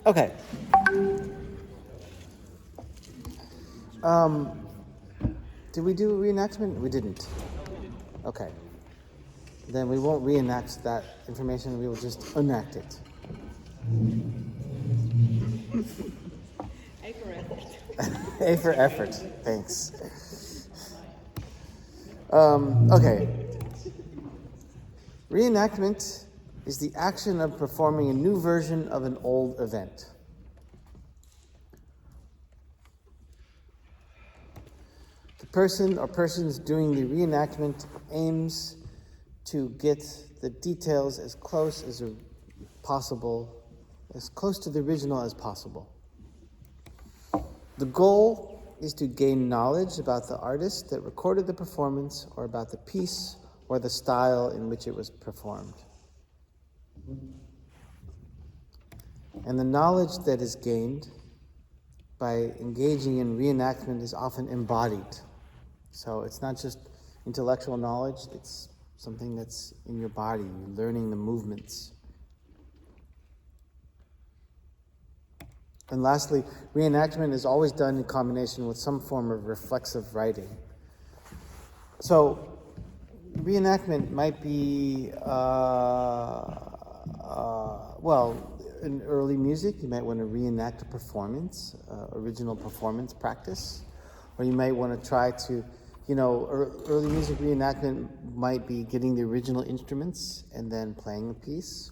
Okay. Did we do a reenactment? We didn't. Okay. Then we won't reenact that information. We will just enact it. A for effort. A for effort. Thanks. Okay. Reenactment is the action of performing a new version of an old event. The person or persons doing the reenactment aims to get the details as close as possible, as close to the original as possible. The goal is to gain knowledge about the artist that recorded the performance or about the piece or the style in which it was performed. And the knowledge that is gained by engaging in reenactment is often embodied. So it's not just intellectual knowledge, it's something that's in your body, you're learning the movements. And lastly, reenactment is always done in combination with some form of reflexive writing. So reenactment might be, in early music, you might want to reenact a performance, original performance practice, or you might want to try to, early music reenactment might be getting the original instruments and then playing the piece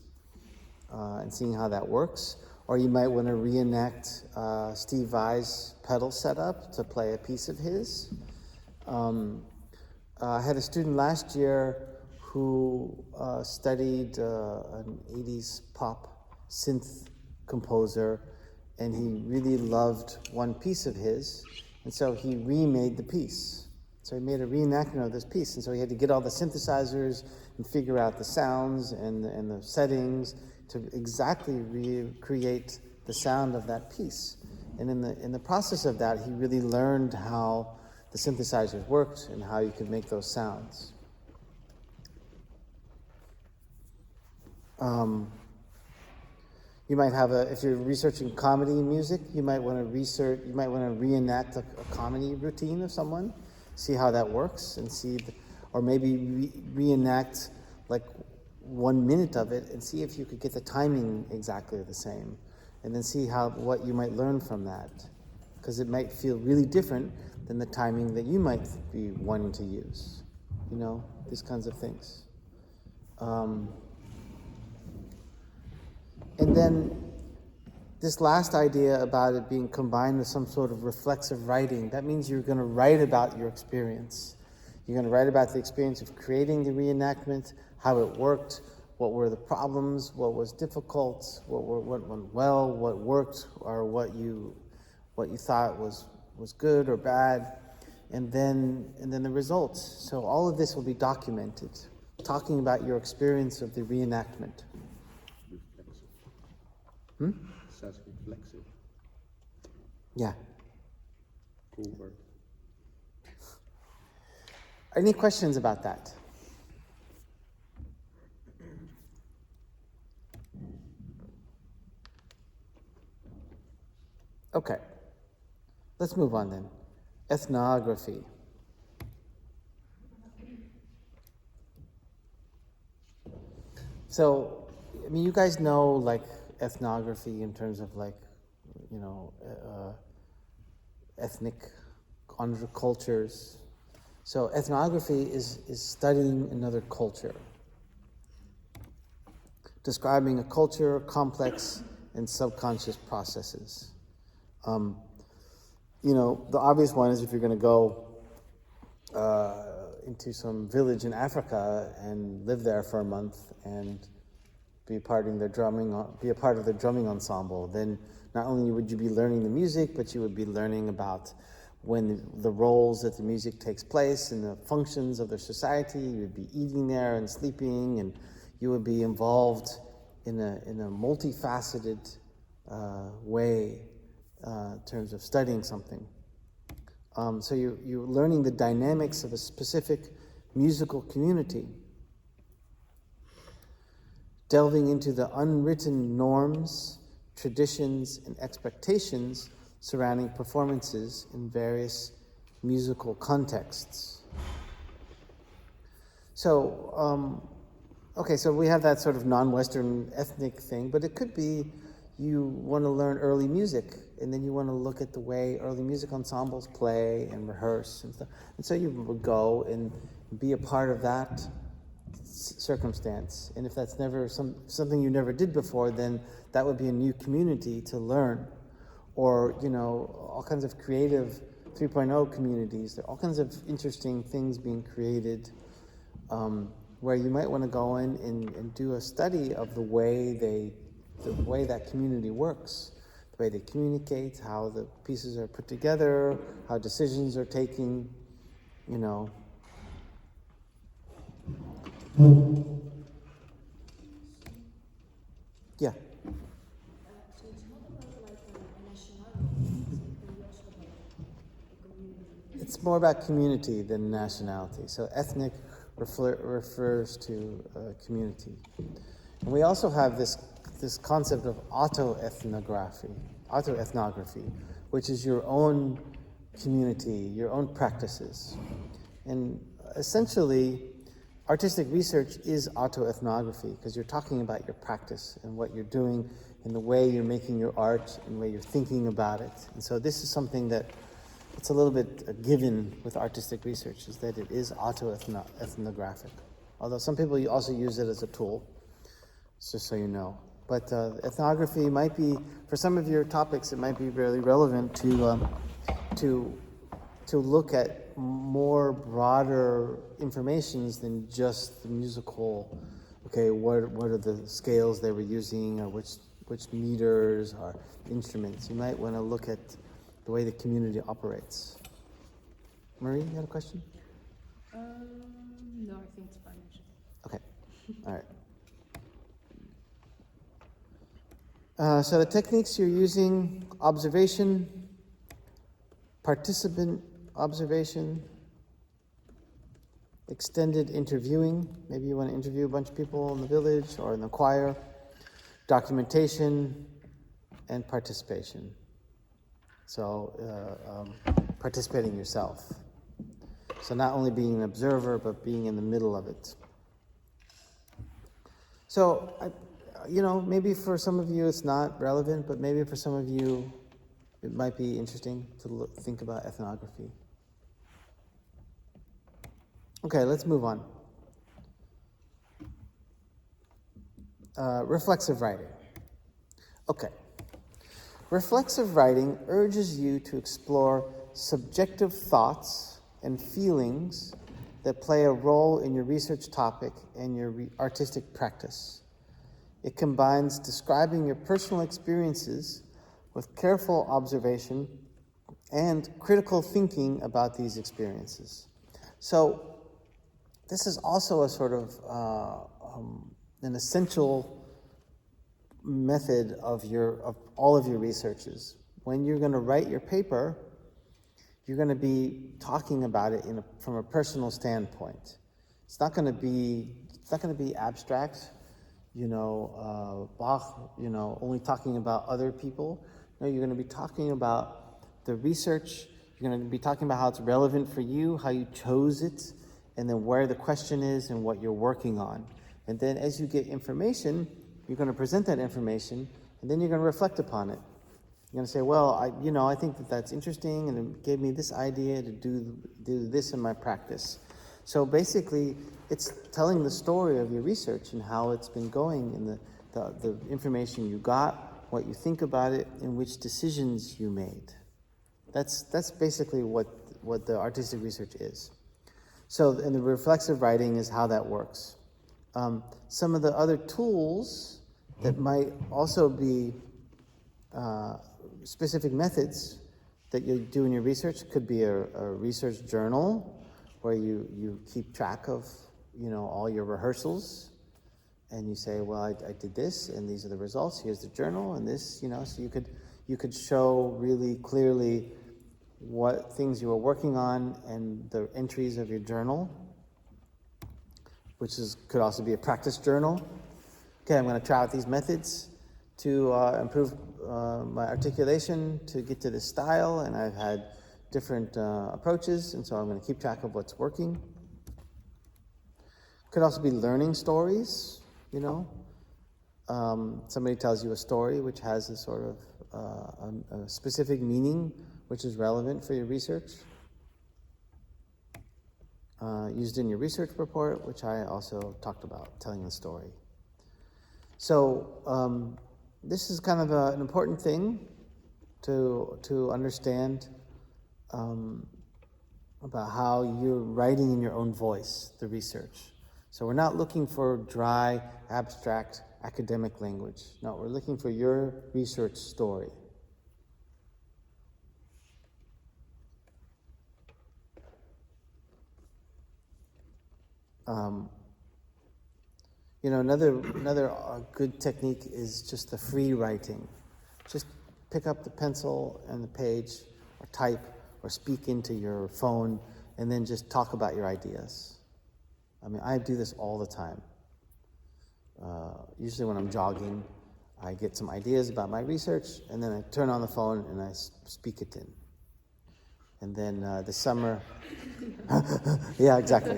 and seeing how that works. Or you might want to reenact Steve Vai's pedal setup to play a piece of his. I had a student last year who studied an 80s pop synth composer, and he really loved one piece of his, and so he remade the piece. So he made a reenactment of this piece, and so he had to get all the synthesizers and figure out the sounds and the settings to exactly recreate the sound of that piece. And in the process of that, he really learned how the synthesizers worked and how you could make those sounds. You might have if you're researching comedy music, you might want to reenact a comedy routine of someone, see how that works, and or maybe reenact like 1 minute of it and see if you could get the timing exactly the same, and then see what you might learn from that, because it might feel really different than the timing that you might be wanting to use. These kinds of things. And then this last idea about it being combined with some sort of reflexive writing, that means you're going to write about your experience. You're going to write about the experience of creating the reenactment, how it worked, what were the problems, what was difficult, what went well, what worked, or what you thought was good or bad, and then the results. So all of this will be documented, talking about your experience of the reenactment. Says reflexive. Yeah. Cool word. Any questions about that? Okay. Let's move on then. Ethnography. So, you guys know ethnography in terms of ethnic cultures. So ethnography is studying another culture, describing a culture, complex and subconscious processes. The obvious one is if you're going to go into some village in Africa and live there for a month and be a part of their drumming ensemble, then not only would you be learning the music, but you would be learning about when the roles that the music takes place and the functions of their society. You would be eating there and sleeping, and you would be involved in a multifaceted way in terms of studying something. So you're learning the dynamics of a specific musical community, delving into the unwritten norms traditions, and expectations surrounding performances in various musical contexts. So, okay, so we have that sort of non-Western ethnic thing, but it could be you want to learn early music, and then you want to look at the way early music ensembles play and rehearse and stuff. And so you would go and be a part of that circumstance. And if that's never something you never did before, then that would be a new community to learn. Or, all kinds of creative 3.0 communities. There are all kinds of interesting things being created where you might want to go in and do a study of the way that community works, the way they communicate, how the pieces are put together, how decisions are taken, Yeah. So it's not about like a nationality, but we also have a community. It's more about community than nationality. So ethnic refers to community. And we also have this concept of autoethnography, which is your own community, your own practices. And essentially, artistic research is autoethnography because you're talking about your practice and what you're doing and the way you're making your art and the way you're thinking about it. And so this is something that it's a little bit a given with artistic research, is that it is autoethnographic. Although some people also use it as a tool, just so you know. But ethnography might be, for some of your topics, it might be really relevant to look at more broader informations than just the musical. Okay, what are the scales they were using, or which meters or instruments? You might want to look at the way the community operates. Marie, you had a question? No, I think it's fine. Okay, all right. So the techniques you're using: observation, participant observation, extended interviewing. Maybe you want to interview a bunch of people in the village or in the choir. Documentation and participation. So participating yourself. So not only being an observer, but being in the middle of it. So, maybe for some of you it's not relevant, but maybe for some of you it might be interesting to think about ethnography. Okay, let's move on. Reflexive writing. Okay. Reflexive writing urges you to explore subjective thoughts and feelings that play a role in your research topic and your artistic practice. It combines describing your personal experiences with careful observation and critical thinking about these experiences. So this is also a sort of an essential method of all of your researches. When you're going to write your paper, you're going to be talking about it from a personal standpoint. It's not going to be abstract, Bach, only talking about other people. No, you're going to be talking about the research. You're going to be talking about how it's relevant for you, how you chose it, and then where the question is and what you're working on. And then as you get information, you're going to present that information, and then you're going to reflect upon it. You're going to say, well, I think that's interesting, and it gave me this idea to do this in my practice. So basically, it's telling the story of your research and how it's been going, and the information you got, what you think about it, and which decisions you made. That's basically what the artistic research is. So, and the reflexive writing is how that works. Some of the other tools that might also be specific methods that you do in your research could be a research journal where you keep track of all your rehearsals, and you say, well, I did this, and these are the results. Here's the journal, and this, so you could show really clearly what things you were working on and the entries of your journal, which could also be a practice journal. Okay, I'm going to try out these methods to improve my articulation, to get to this style, and I've had different approaches, and so I'm going to keep track of what's working. Could also be learning stories, you know. Somebody tells you a story which has a sort of a specific meaning which is relevant for your research. Used in your research report, which I also talked about, telling the story. So this is kind of an important thing to understand about how you're writing in your own voice, the research. So we're not looking for dry, abstract, academic language. No, we're looking for your research story. You know, another good technique is just the free writing. Just pick up the pencil and the page, or type, or speak into your phone, and then just talk about your ideas. I mean, I do this all the time. Usually when I'm jogging, I get some ideas about my research, and then I turn on the phone and I speak it in. And then this summer, yeah, exactly.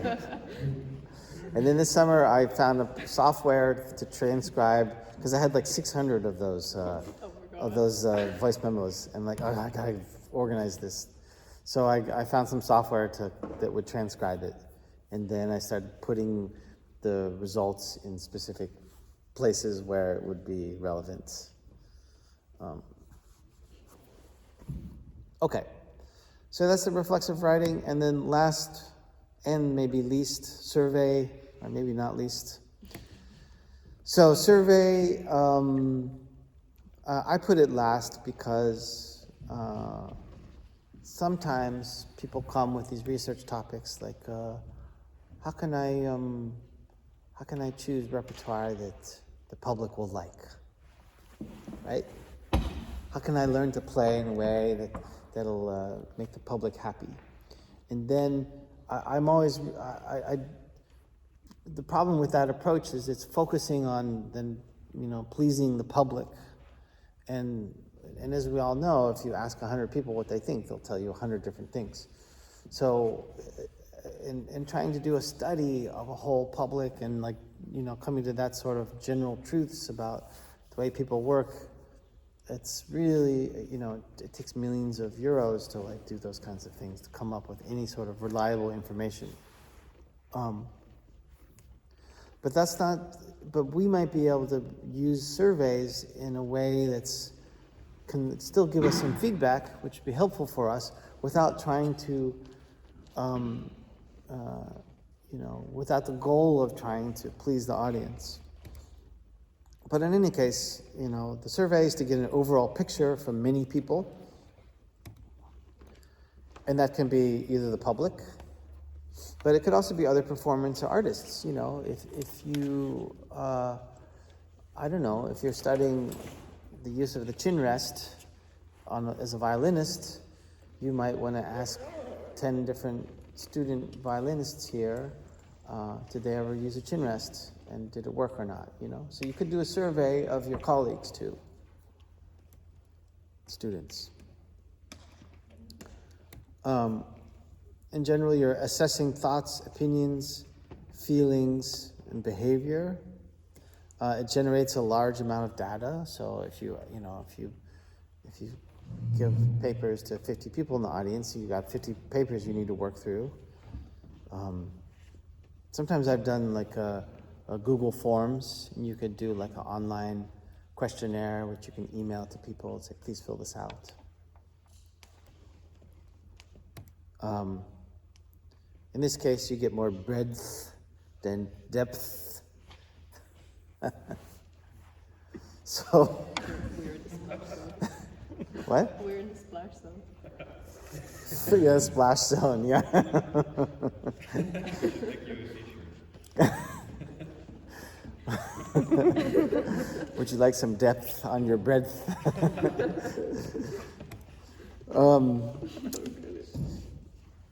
And then this summer, I found a software to transcribe, because I had like 600 of those voice memos, and like, oh, I gotta organize this. So I found some software that would transcribe it, and then I started putting the results in specific places where it would be relevant. Okay, so that's the reflexive writing, and then last and maybe least, survey, or maybe not least. So survey, I put it last because sometimes people come with these research topics like, how can I choose repertoire that the public will like, right? How can I learn to play in a way that'll make the public happy? And then the problem with that approach is it's focusing on then, pleasing the public. And as we all know, if you ask 100 people what they think, they'll tell you 100 different things. So in trying to do a study of a whole public and coming to that sort of general truths about the way people work, it's really, it takes millions of euros to do those kinds of things, to come up with any sort of reliable information. But we might be able to use surveys in a way can still give us some feedback, which would be helpful for us, without trying to, without the goal of trying to please the audience. But in any case, the survey is to get an overall picture from many people, and that can be either the public, but it could also be other performance or artists. If you, if you're studying the use of the chin rest as a violinist, you might want to ask 10 different student violinists here, did they ever use a chin rest, and did it work or not? So you could do a survey of your colleagues too, students. In general, you're assessing thoughts, opinions, feelings, and behavior. It generates a large amount of data. So if you give papers to 50 people in the audience, you got 50 papers you need to work through. Sometimes I've done a Google Forms, and you could do an online questionnaire which you can email to people and say, please fill this out. In this case, you get more breadth than depth. So, what? We're in the splash zone. Yeah, splash zone, yeah. Would you like some depth on your breadth?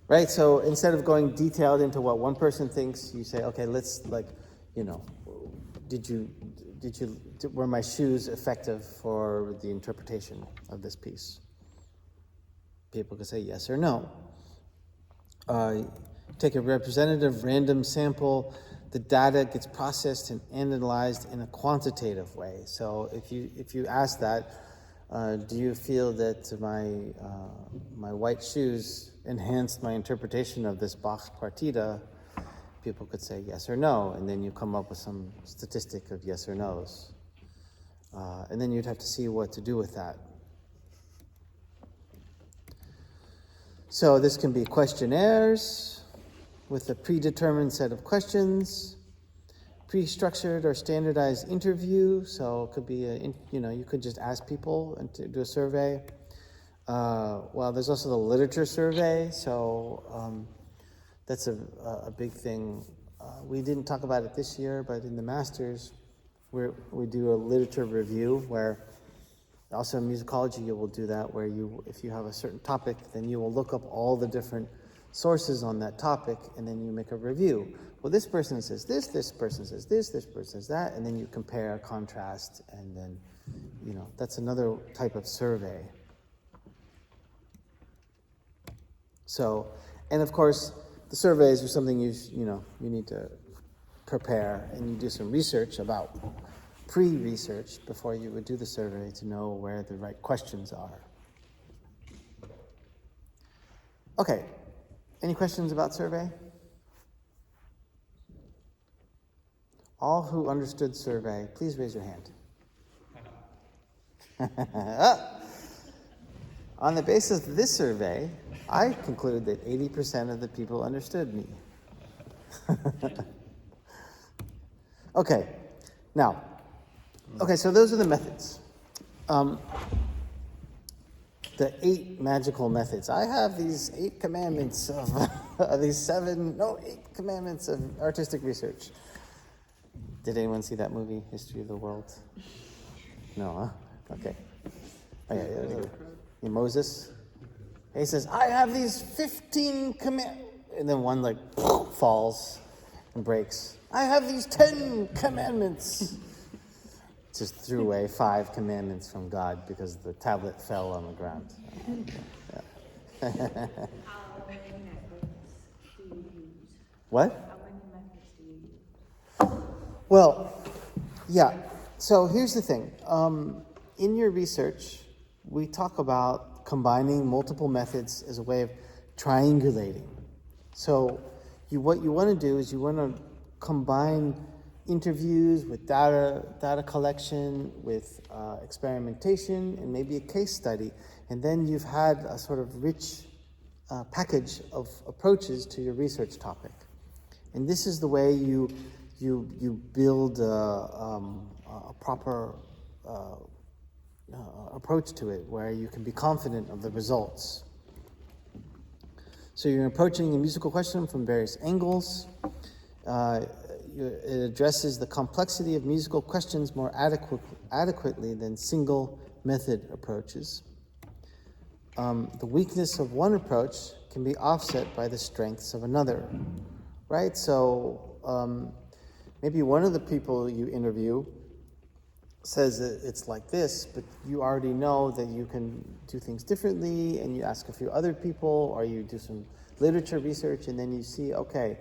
Right, so instead of going detailed into what one person thinks, you say, okay, let's did were my shoes effective for the interpretation of this piece? People could say yes or no. Take a representative random sample, the data gets processed and analyzed in a quantitative way. So if you ask that, do you feel that my white shoes enhanced my interpretation of this Bach partita? People could say yes or no, and then you come up with some statistic of yes or no's. And then you'd have to see what to do with that. So this can be questionnaires with a predetermined set of questions, pre-structured or standardized interview. So it could be you could just ask people and do a survey. Well, there's also the literature survey. So that's a big thing. We didn't talk about it this year, but in the masters, we do a literature review where. Also in musicology, you will do that where if you have a certain topic, then you will look up all the different sources on that topic, and then you make a review. Well, this person says this person says this person says that, and then you compare, contrast, and then, that's another type of survey. So, and of course, the surveys are something you need to prepare, and you do some research about. Pre-research before you would do the survey to know where the right questions are. Okay, any questions about survey? All who understood survey, please raise your hand. On the basis of this survey, I conclude that 80% of the people understood me. Okay, now, so those are the methods. The 8 magical methods. I have these 8 commandments of eight commandments of artistic research. Did anyone see that movie, History of the World? No, huh? Okay. Oh, yeah, Moses. He says, I have these 15 commandments. And then one falls and breaks. I have these 10 commandments. Just threw away 5 commandments from God because the tablet fell on the ground. Yeah. How many methods do you use? What? How many methods do you use? Well, yeah. So here's the thing. In your research, we talk about combining multiple methods as a way of triangulating. So what you want to do is you want to combine interviews with data collection, with experimentation, and maybe a case study. And then you've had a sort of rich package of approaches to your research topic. And this is the way you build a proper approach to it, where you can be confident of the results. So you're approaching a musical question from various angles. It addresses the complexity of musical questions more adequately than single method approaches. The weakness of one approach can be offset by the strengths of another, right? So maybe one of the people you interview says that it's like this, but you already know that you can do things differently, and you ask a few other people, or you do some literature research, and then you see, okay,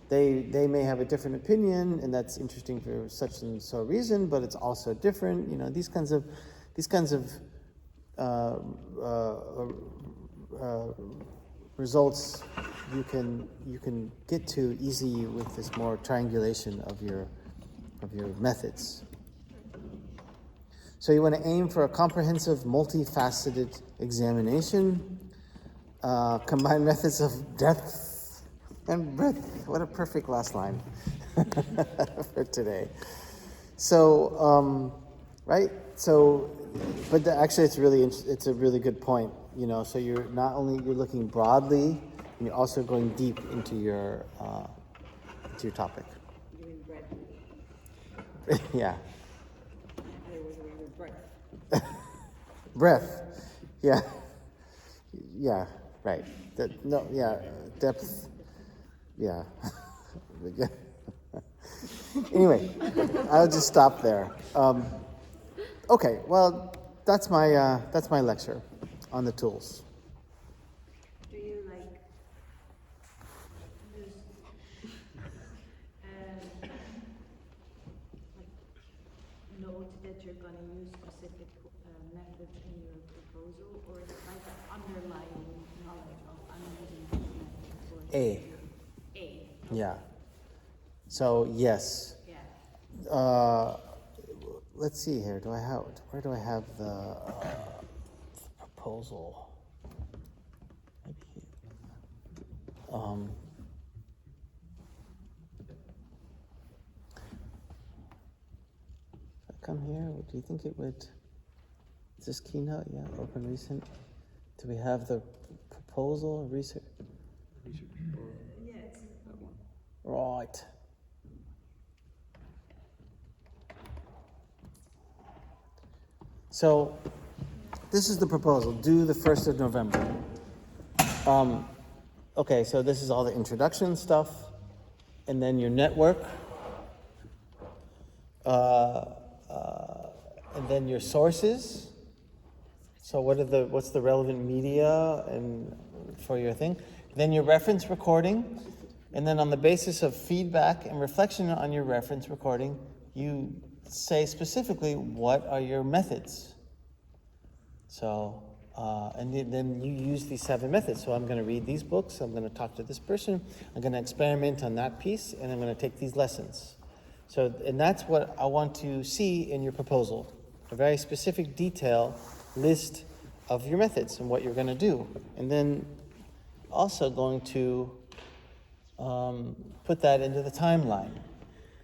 they may have a different opinion, and that's interesting for such and so reason, but it's also different. These kinds of results you can get to easy with this more triangulation of your methods. So you want to aim for a comprehensive, multifaceted examination. Combine methods of depth and breadth. What a perfect last line for today. So, right? So, but actually, it's a really good point. So you're looking broadly, and you're also going deep into your topic. You mean breadth? Yeah. There was a word breadth. Breath. Yeah. Yeah. Right. Depth. Yeah. Anyway, I'll just stop there. Okay, well, that's my lecture on the tools. Do you like use like note that you're gonna use specific methods in your proposal, or is it like an underlying knowledge of I'm using this method? A. A. Yeah. So yes. Yeah. Let's see here. Where do I have the proposal? Maybe. If I come here, do you think it would? Is this Keynote? Yeah. Open recent. Do we have the proposal research? Research or Yeah, it's that one? Right. So, this is the proposal, due the 1st of November. Okay, so this is all the introduction stuff, and then your network, and then your sources. So what's the relevant media and for your thing? Then your reference recording, and then on the basis of feedback and reflection on your reference recording, you say specifically what are your methods. So, and then you use these 7 methods. So I'm going to read these books, I'm going to talk to this person, I'm going to experiment on that piece, and I'm going to take these lessons. So, and that's what I want to see in your proposal, a very specific detail list of your methods and what you're going to do. And then also going to put that into the timeline.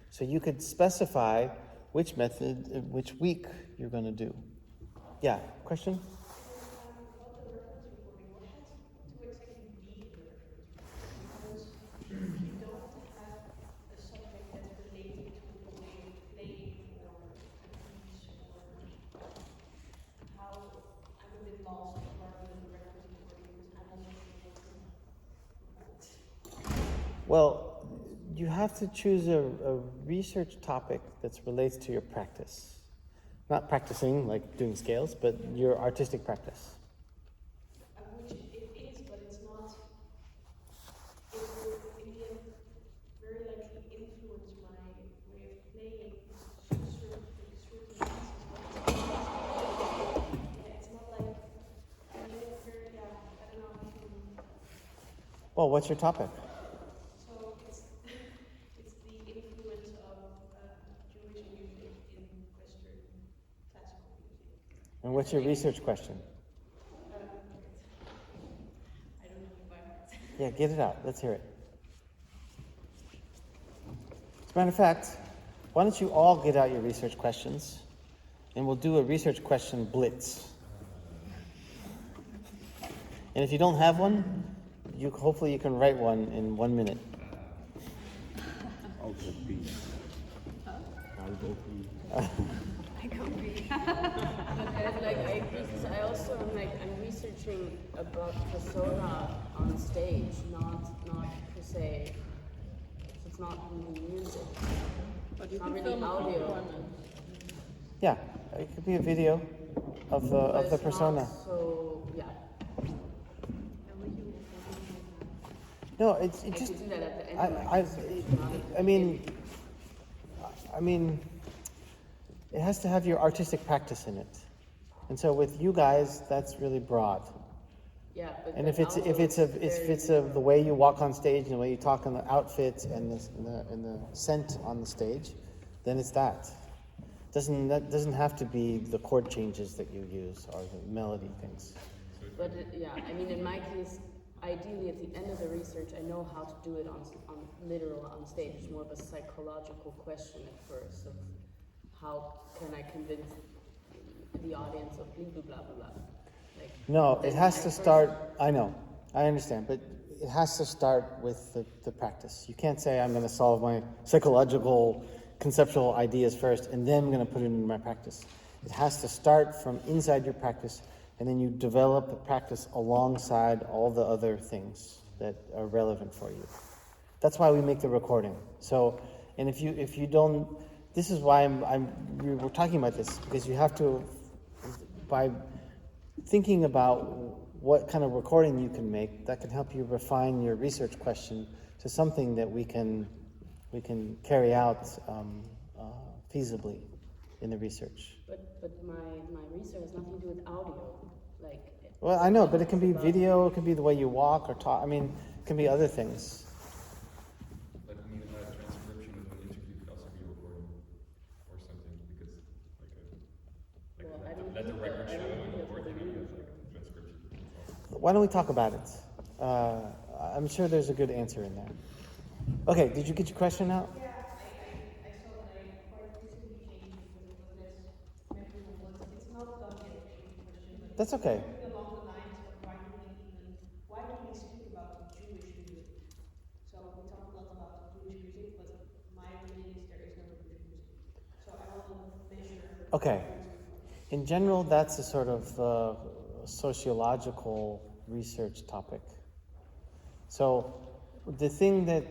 So you could specify which method, which week you're going to do. Yeah, question? Well, you have to choose a research topic that relates to your practice. Not practicing, like doing scales, but your artistic practice. which it is, but it's not. It will, in the end, very likely influence my way of playing certain pieces. But yeah, it's not like, I mean, it's very, yeah, I don't know if you. Well, what's your topic? So it's it's the influence of Jewish music in Western classical music. And what's your research question? I don't know if I'm. Yeah, get it out. Let's hear it. As a matter of fact, why don't you all get out your research questions, and we'll do a research question blitz. And if you don't have one, hopefully you can write one in 1 minute. I'll go B. I'll go B. I also am I'm researching about persona on stage, not per se. It's not really music. But you Not can really film a audio. performance. Yeah, it could be a video of the It's persona. not so yeah. No, it I just. could do that at the end of my I research, not at the I mean, it has to have your artistic practice in it, and so with you guys, that's really broad. yeah, but And the if audio it's is the way you walk on stage and the way you talk in the outfits and the scent on the stage, then it's that. That doesn't have to be the chord changes that you use or the melody things. But yeah, I mean, in my case, ideally at the end of the research, I know how to do it on literal on stage. It's more of a psychological question at first of how can I convince the audience of blah blah blah blah. Like, No, it then has I to first- start. I know, I understand, but it has to start with the practice. You can't say I'm going to solve my psychological, conceptual ideas first, and then I'm going to put it into my practice. It has to start from inside your practice, and then you develop the practice alongside all the other things that are relevant for you. That's why we make the recording. So And if you don't, this is why we were talking about this, because you have to, by thinking about what kind of recording you can make, that can help you refine your research question to something that we can carry out feasibly in the research. But my research has nothing to do with audio. Like, Well, I know, but it can be video, it can be the way you walk or talk. I mean, it can be other things. Like, I mean, a transcription of an interview could also be a recording or something, because Well, I let don't the think record that- I show don't and think record, that's you know, what you have like a transcription. Why don't we talk about it? I'm sure there's a good answer in there. Okay, did you get your question out? Yeah, I saw that I quite recently changed with this mechanism was it's not done yet the question, but That's okay. something along the lines of why do we speak about Jewish music? So we talk a lot about Jewish music, but my opinion is there is no Jewish music. So I want to measure. Okay. In general, that's a sort of sociological research topic. So, the thing that,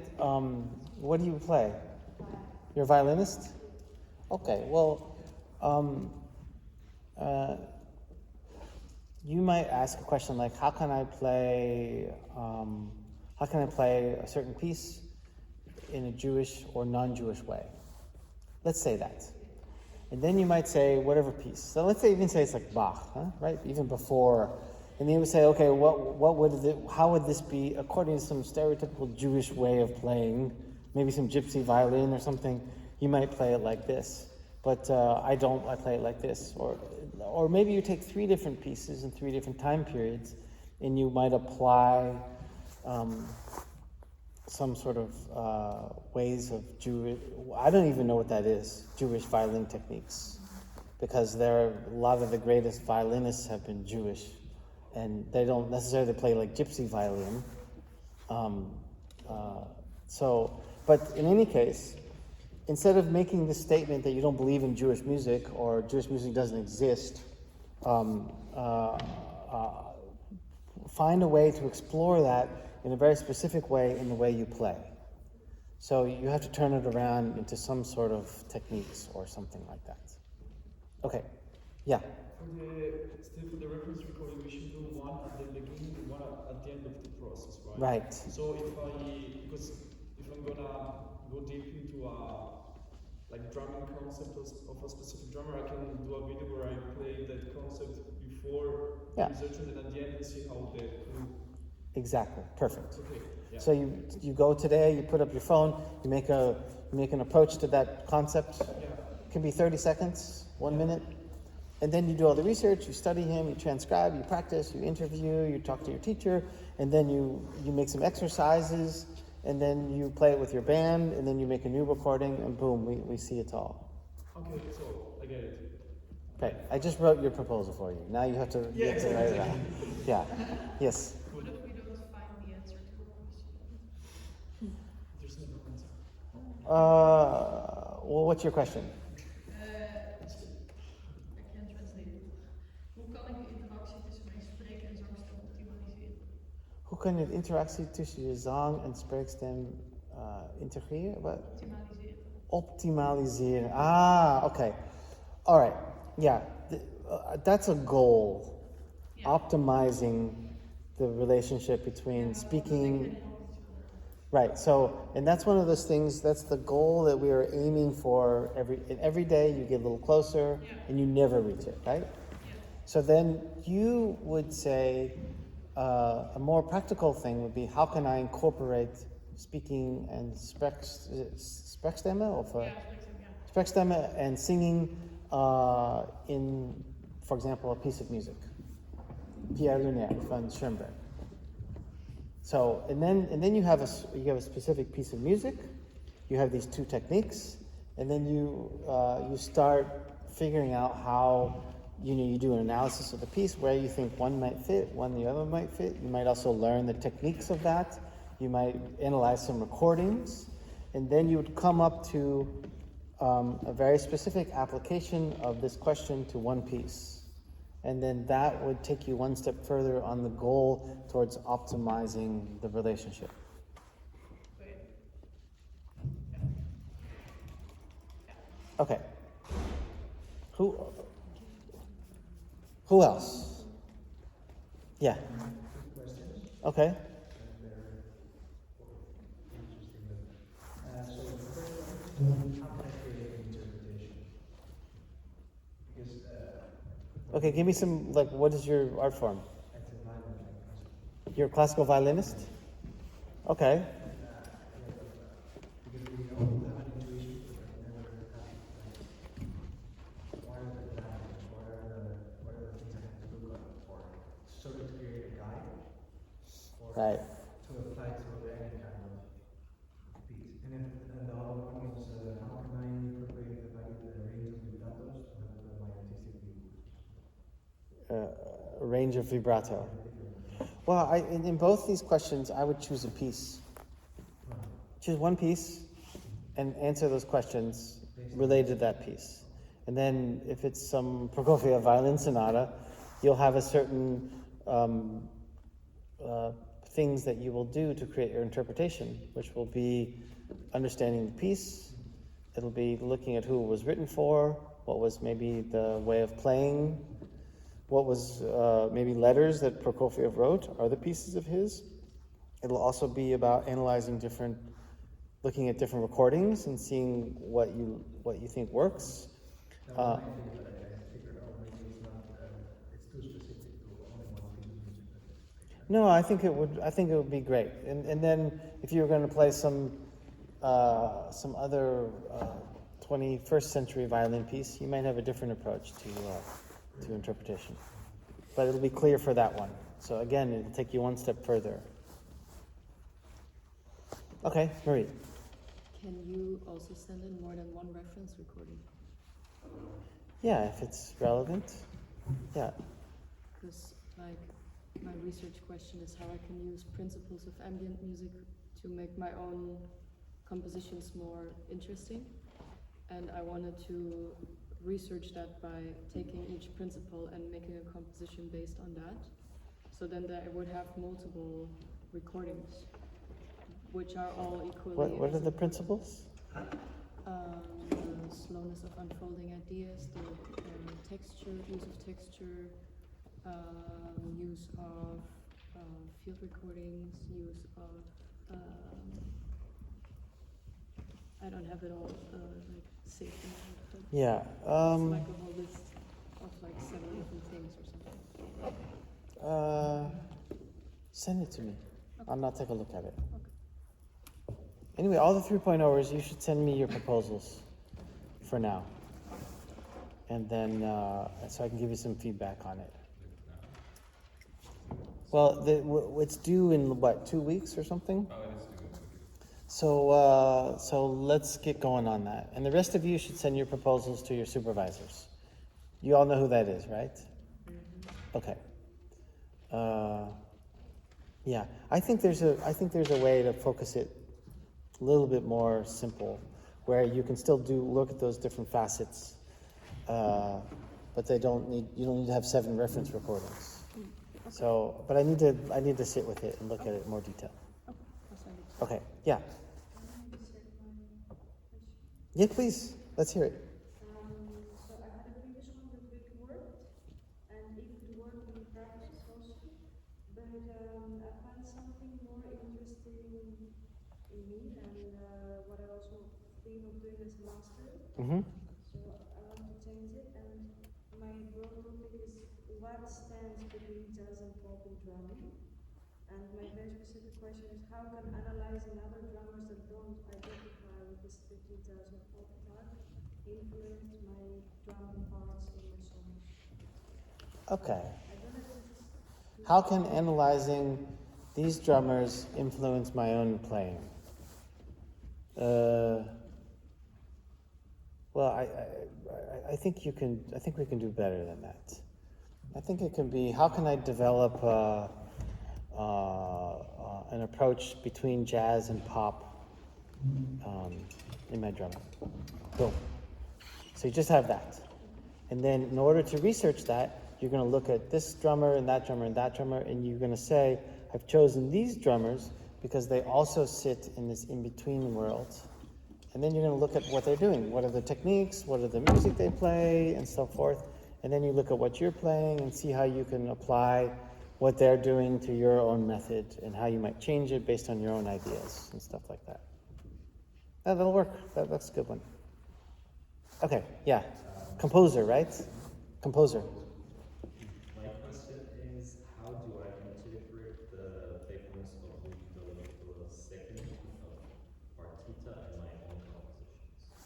what do you play? You're a violinist? Okay, well, you might ask a question like, how can I play a certain piece in a Jewish or non-Jewish way? Let's say that. And then you might say whatever piece. So let's say even say it's like Bach, huh? Right? Even before. And then you would say, okay, how would this be according to some stereotypical Jewish way of playing? Maybe some gypsy violin or something. You might play it like this. But I play it like this. Or maybe you take 3 different pieces in 3 different time periods, and you might apply some sort of ways of Jewish, I don't even know what that is, Jewish violin techniques. Because a lot of the greatest violinists have been Jewish, and they don't necessarily play like gypsy violin. But in any case, instead of making the statement that you don't believe in Jewish music or Jewish music doesn't exist, find a way to explore that in a very specific way in the way you play. So you have to turn it around into some sort of techniques or something like that. Okay, yeah. For the reference recording, we should do one at the beginning and one at the end of the process, right? Right. So because if I'm gonna go deep into like drumming concept of a specific drummer, I can do a video where I play that concept before Yeah. research and then at the end and see how the Exactly. Perfect. okay. Yeah. So you go today, you put up your phone, you make an approach to that concept. Yeah. It can be 30 seconds, 1 minute. And then you do all the research, you study him, you transcribe, you practice, you interview, you talk to your teacher, and then you make some exercises, and then you play it with your band, and then you make a new recording, and boom, we see it all. Okay, so I get it. Okay, I just wrote your proposal for you. Now you have to, you have to write it out. Yeah. Yes. What if we don't find the answer to a question? There's no answer. Well, what's your question? I can't translate it. Hoe kan ik de interactie tussen mijn spreken en zangstem optimaliseren? Hoe kan je de interactie tussen je zang en spreekstem integreren? Wat? Optimaliseren. Optimaliseren. Ah, okay. All right. Yeah, that's a goal. Yeah. Optimizing the relationship between speaking. Right. So, and that's one of those things. That's the goal that we are aiming for. Every day, you get a little closer, and you never reach it. Right. So then you would say a more practical thing would be, how can I incorporate speaking and spreekstemmen of spreekstemmen and singing in, for example, a piece of music, Pierre Lunaire from Schoenberg. So and then you have a specific piece of music. You have these 2 techniques, and then you start figuring out how. You do an analysis of the piece, where you think one might fit, one the other might fit. You might also learn the techniques of that. You might analyze some recordings, and then you would come up to a very specific application of this question to one piece. And then that would take you one step further on the goal towards optimizing the relationship. Okay. Who else? Yeah. Okay. Okay, give me some, like, what is your art form? You're a classical violinist? Okay. Right. A range of vibrato. Well, in both these questions, I would choose a piece. Choose one piece and answer those questions related to that piece. And then if it's some Prokofiev violin sonata, you'll have a certain things that you will do to create your interpretation, which will be understanding the piece. It'll be looking at who it was written for, what was maybe the way of playing, what was maybe letters that Prokofiev wrote, other pieces of his. It'll also be about analyzing looking at different recordings and seeing what you think works. No, I think it would be great. And then if you were going to play some other 21st century violin piece, you might have a different approach to interpretation. But it'll be clear for that one. So again, it'll take you one step further. Okay, Marie. Can you also send in more than one reference recording? Yeah, if it's relevant. Yeah. Because, like, my research question is how I can use principles of ambient music to make my own compositions more interesting. And I wanted to research that by taking each principle and making a composition based on that. So then I would have multiple recordings, which are all equally. What are the principles? The slowness of unfolding ideas, the use of texture, use of field recordings, use of I don't have it all like saved in my head, but Yeah. it's like a whole list of like 7 different things or something. Send it to me. Okay. I'll not take a look at it. Okay. Anyway, all the 3.0ers, you should send me your proposals for now. And then, so I can give you some feedback on it. Well, it's due in, what, 2 weeks or something? Oh, it is due. So let's get going on that. And the rest of you should send your proposals to your supervisors. You all know who that is, right? Okay. Yeah, I think there's a way to focus it a little bit more simple, where you can still look at those different facets, but you don't need to have 7 reference recordings. So, but I need to sit with it and look at it in more detail. Okay, I'll send it. Okay, yeah. Yeah, please. Let's hear it. So I had a previous one with which worked, and it could work in practice also, but I find something more interesting in me and what I also think of doing as a master. Mm-hmm. So I want to change it, and my broad topic is what stands between jazz and pop in drumming. And my very specific question is how can analyzing other drummers that don't identify with the strictly jazz or pop part influence my drumming parts in my songs? Okay. I don't know if this is How can analyzing these drummers influence my own playing? Well, I think we can do better than that. I think it can be, how can I develop an approach between jazz and pop in my drumming? Boom. So you just have that. And then in order to research that, you're going to look at this drummer and that drummer and that drummer, and you're going to say, I've chosen these drummers because they also sit in this in-between world, And then you're going to look at what they're doing. What are the techniques? What are the music they play, and so forth. And then you look at what you're playing and see how you can apply what they're doing to your own method and how you might change it based on your own ideas and stuff like that. That'll work. That's a good one. Okay, yeah. Composer, right? Composer. My question is, how do I integrate the playfulness of the second of Partita in my own compositions?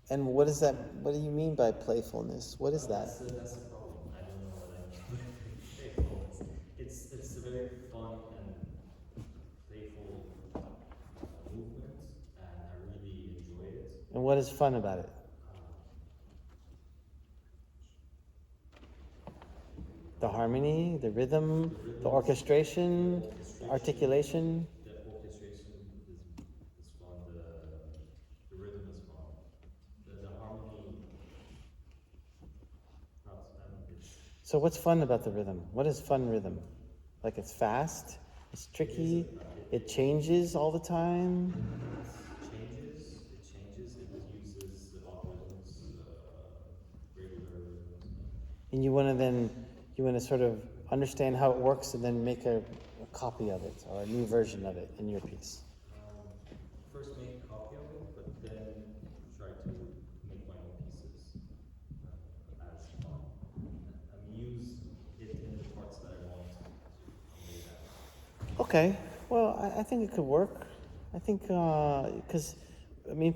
And what is that? What do you mean by playfulness? What is that? That's the problem. I don't know what I mean by playfulness. It's a very fun and playful movement, and I really enjoy it. And what is fun about it? The harmony, the rhythm, the orchestration, the articulation. The orchestration is fun. The rhythm is fun. The harmony. It's So what's fun about the rhythm? What is fun rhythm? Like it's fast, it's tricky, it changes all the time. It changes, it uses the odd rhythms, regular rhythms. And you want to sort of understand how it works and then make a copy of it or a new version of it in your piece. First make a copy of it, but then try to make my own pieces as fun. And use it in the parts that I want to lay out. Okay, well, I think it could work. I think, because, I mean,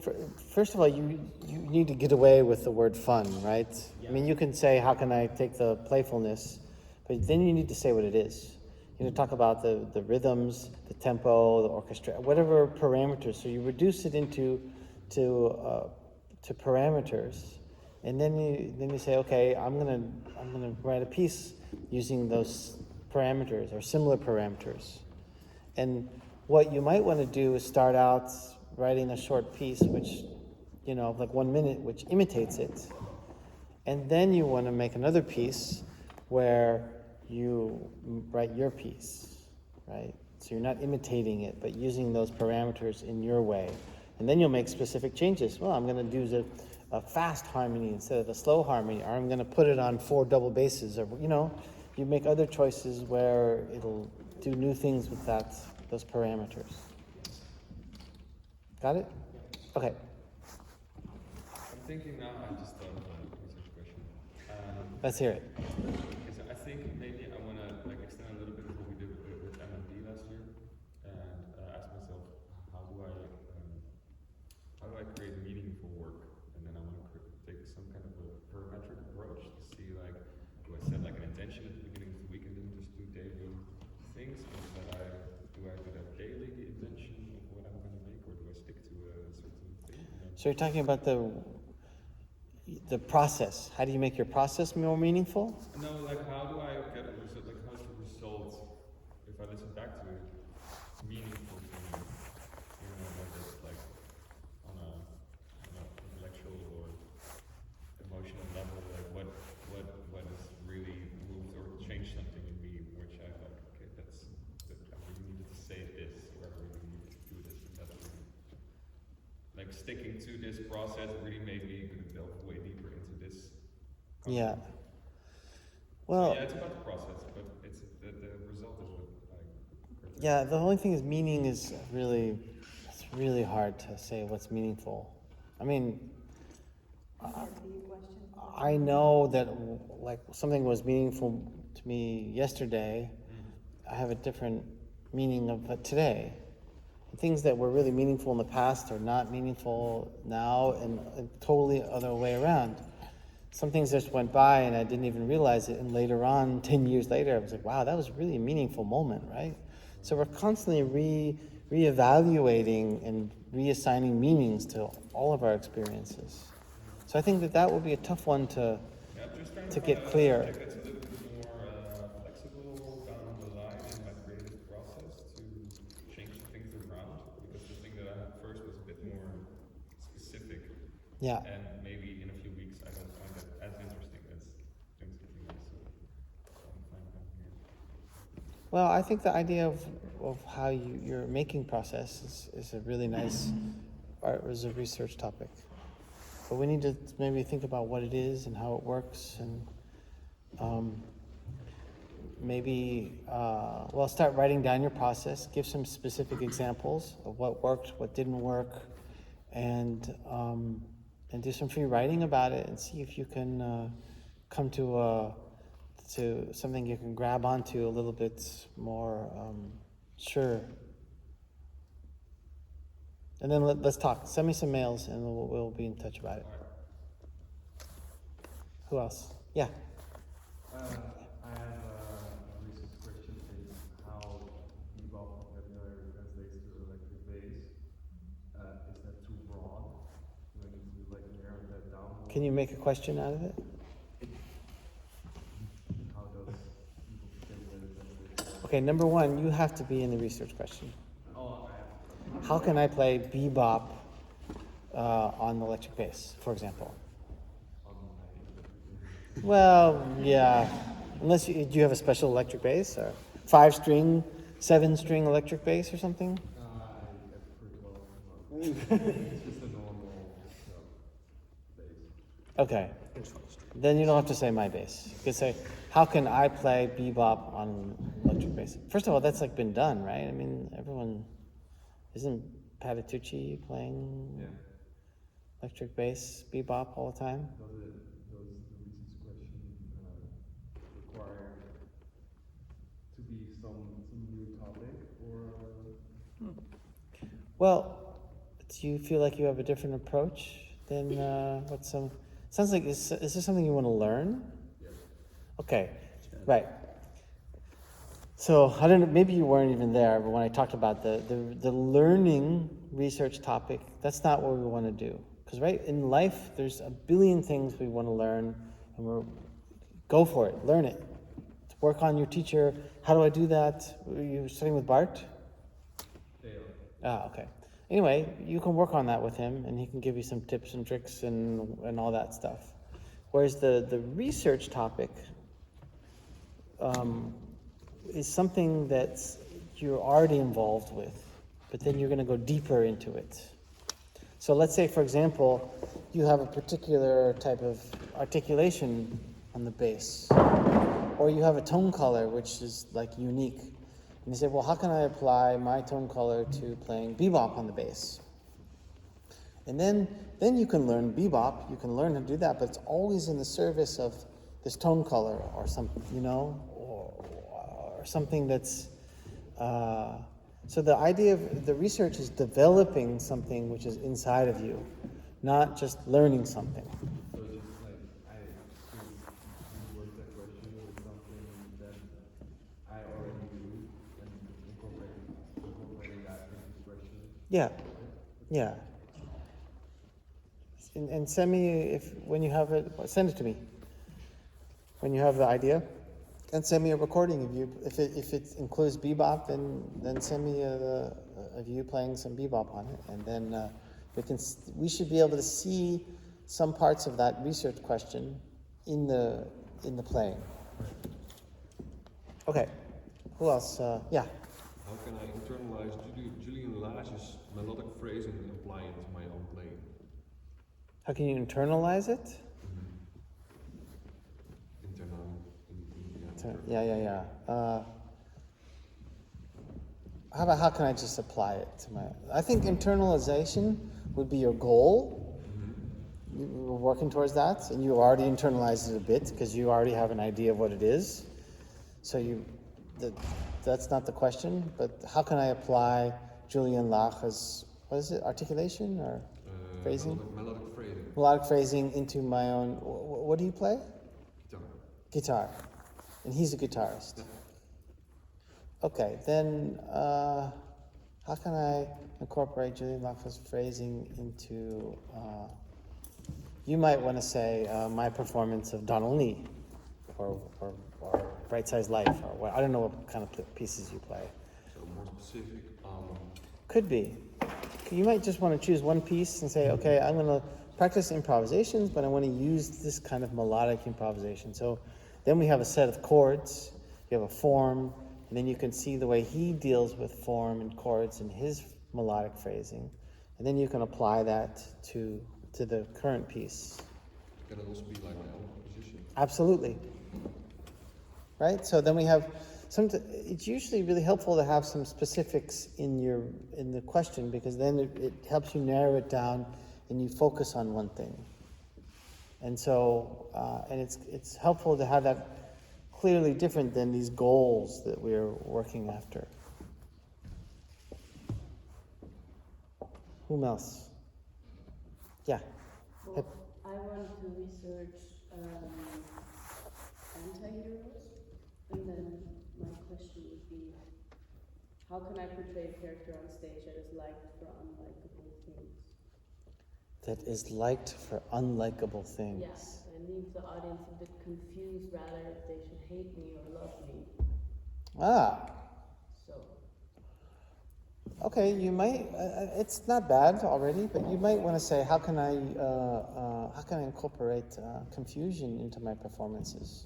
first of all, you need to get away with the word fun, right? I mean, you can say, how can I take the playfulness? But then you need to say what it is. You need to talk about the rhythms, the tempo, the orchestra, whatever parameters. So you reduce it into to parameters, and then you say, okay, I'm gonna write a piece using those parameters or similar parameters. And what you might want to do is start out writing a short piece, which, like 1 minute, which imitates it. And then you want to make another piece where you write your piece, right? So you're not imitating it, but using those parameters in your way. And then you'll make specific changes. Well, I'm going to do a fast harmony instead of a slow harmony, or I'm going to put it on 4 double basses, or, you make other choices where it'll do new things with those parameters. Got it? Okay. I'm thinking now, I just thought of a research question. Let's hear it. Okay, so I think maybe I want to extend a little bit what we did with MMD last year, and ask myself, how do I create meaningful work? And then I want to take some kind of a parametric approach to see do I set an intention at the beginning of the week and then just do daily things, or do I do that daily intention of what I'm going to make, or do I stick to a certain thing? So you're talking about the process. How do you make your process more meaningful? No, how do I get a result? How's the result, if I listen back to it, meaningful to me? Whether it's on an intellectual or emotional level, what has really moved or changed something in me, which I okay, I really needed to say this, or I really needed to do this, and that really, sticking to this process really made me delve way deeper into this. Yeah. concept. Well, Yeah, it's about the process, but it's the result is what yeah, the only thing is meaning is it's really hard to say what's meaningful. I mean, I know that something was meaningful to me yesterday. I have a different meaning of it today. Things that were really meaningful in the past are not meaningful now, and totally other way around. Some things just went by and I didn't even realize it, and later on, 10 years later, I was like, wow, that was really a meaningful moment, right? So we're constantly reevaluating and reassigning meanings to all of our experiences. So I think that will be a tough one to get clear. It's a little bit more flexible down the line in my creative process to change things around, because the thing that I had first was a bit more specific. Yeah. And maybe in a few weeks I don't find that as interesting as things that you like, so I'm fine here. Well, I think the idea of of how your making process is a really nice art as a research topic. But we need to maybe think about what it is and how it works, and maybe start writing down your process. Give some specific examples of what worked, what didn't work, and do some free writing about it, and see if you can come to something you can grab onto a little bit more sure. And then let's talk. Send me some mails, and we'll be in touch about it. Who else? Yeah. I have a research question: is how bebop vocabulary translates to electric bass? Is that too broad? Do I need to like narrow that down more? Can you make a question out of it? How does people vocabulary translate? Okay, number one, you have to be in the research question. Oh, I have. How can I play bebop on electric bass, for example? Well, yeah. Unless do you have a special electric bass, or 5-string, 7-string electric bass or something? I prefer 12. It's just a normal bass. Okay. Then you don't have to say my bass. You can say, how can I play bebop on electric bass? First of all, that's like been done, right? I mean, everyone, isn't Patitucci playing electric bass bebop all the time? Does the research question require to be some new topic, or? Well, do you feel like you have a different approach than what's some? Sounds like is this something you want to learn? Yes. Okay, right. So I don't know. Maybe you weren't even there, but when I talked about the learning research topic, that's not what we want to do. Because right in life, there's a billion things we want to learn, and go for it, learn it. Work on your teacher. How do I do that? Are you studying with Bart? Ah, okay. Anyway, you can work on that with him, and he can give you some tips and tricks and all that stuff. Whereas the research topic is something that you're already involved with, but then you're going to go deeper into it. So let's say, for example, you have a particular type of articulation on the bass, or you have a tone color which is like unique. And you say, well, how can I apply my tone color to playing bebop on the bass? And then you can learn bebop, you can learn how to do that, but it's always in the service of this tone color or something, or something that's... So the idea of the research is developing something which is inside of you, not just learning something. So just like you work that question with something that I already do and incorporating that into the question. Yeah. And send me when you have it. Send it to me when you have the idea, and send me a recording of you. If it includes bebop, then send me of you playing some bebop on it, and then we should be able to see some parts of that research question in the playing. Okay. Who else? Yeah. How can I internalize Julian Lage's melodic phrasing and apply it to my own playing? How can you internalize it? Yeah. How can I just apply it to my... I think internalization would be your goal. You're working towards that, and you already internalized it a bit because you already have an idea of what it is. So that's not the question, but how can I apply Julian Lage's, what is it, articulation or phrasing? Melodic phrasing. Melodic phrasing into my own... What do you play? Guitar. And he's a guitarist. Okay, then how can I incorporate Julian Lage's phrasing into... you might want to say my performance of Donald Lee, or Right Size Life, or what, I don't know what kind of pieces you play. So more specific. Could be. You might just want to choose one piece and say, okay, I'm going to practice improvisations, but I want to use this kind of melodic improvisation. So then we have a set of chords, you have a form, And then you can see the way he deals with form and chords in his melodic phrasing. And then you can apply that to the current piece. Can it also be like my own composition? Absolutely. Right? So then we have it's usually really helpful to have some specifics in the question, because then it helps you narrow it down and you focus on one thing. And so, and it's helpful to have that clearly different than these goals that we're working after. Whom else? Yeah. Well, I want to research anti-heroes, and then my question would be, how can I portray a character on stage that is liked for unlikable things? That is liked for unlikable things. Yes, I leave the audience a bit confused rather if they should hate me or love me. Ah, So, okay. You might. It's not bad already, but you might want to say, how can I incorporate confusion into my performances?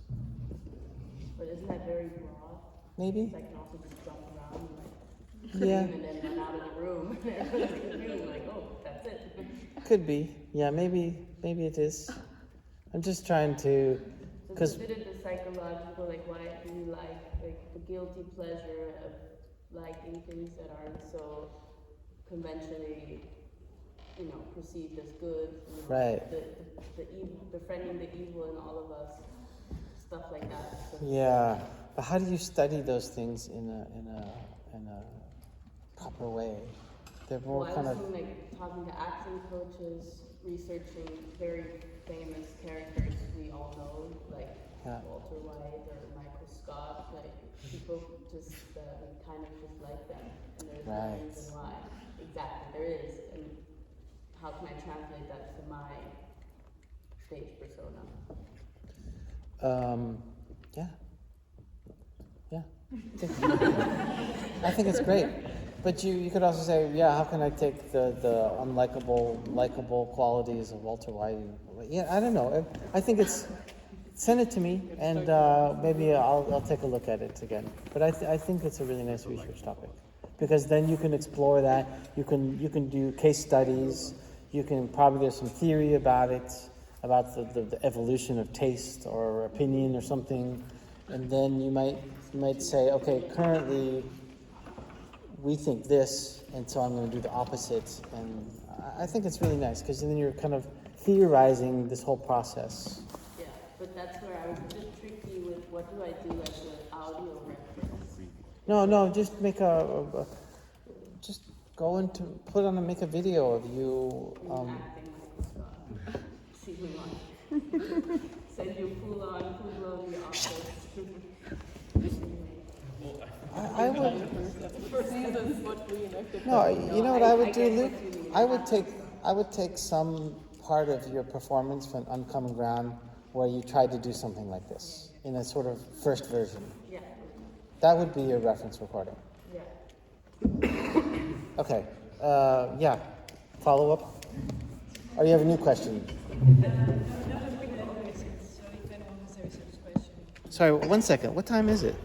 but isn't that very broad? Maybe. I can also just jump around and like Yeah. and then run out of the room and everyone's confused, like, oh, that's it. Could be. Yeah. Maybe it is. I'm just trying to, So because consider the psychological, like why do you like the guilty pleasure of liking things that aren't so conventionally, perceived as good. Right. The evil, befriending the evil in all of us, stuff like that. So yeah. But how do you study those things in a proper way? They're more well, I kind was of. thinking, like talking to acting coaches, researching very famous characters we all know, like Yeah. Walter White or Michael Scott, like people just we kind of just like them, and there's Right. no reason why. Exactly, there is, and how can I translate that to my stage persona? Yeah. I think it's great. But you could also say, yeah, how can I take the likable qualities of Walter White? Yeah, I don't know. I think send it to me, and maybe I'll take a look at it again. But I think it's a really nice research topic, because then you can explore that. You can do case studies. You can probably, there's some theory about it, about the evolution of taste or opinion or something, and then you might say, okay, currently we think this, and so I'm going to do the opposite. And I think it's really nice, because then you're kind of theorizing this whole process. Yeah, but that's where I was a bit tricky with what do I do as an audio reference. No, just make just go into make a video of you. Acting Michael Scott. See who wants. Send you full blown the office. I would. What we enacted. No, you know what I would do, get Luke? what you mean. I would take some part of your performance from Uncommon Ground where you tried to do something like this in a sort of first version. Yeah, That would be your reference recording. yeah. Okay. Yeah. Follow up? Or you have a new question? Sorry, 1 second. What time is it?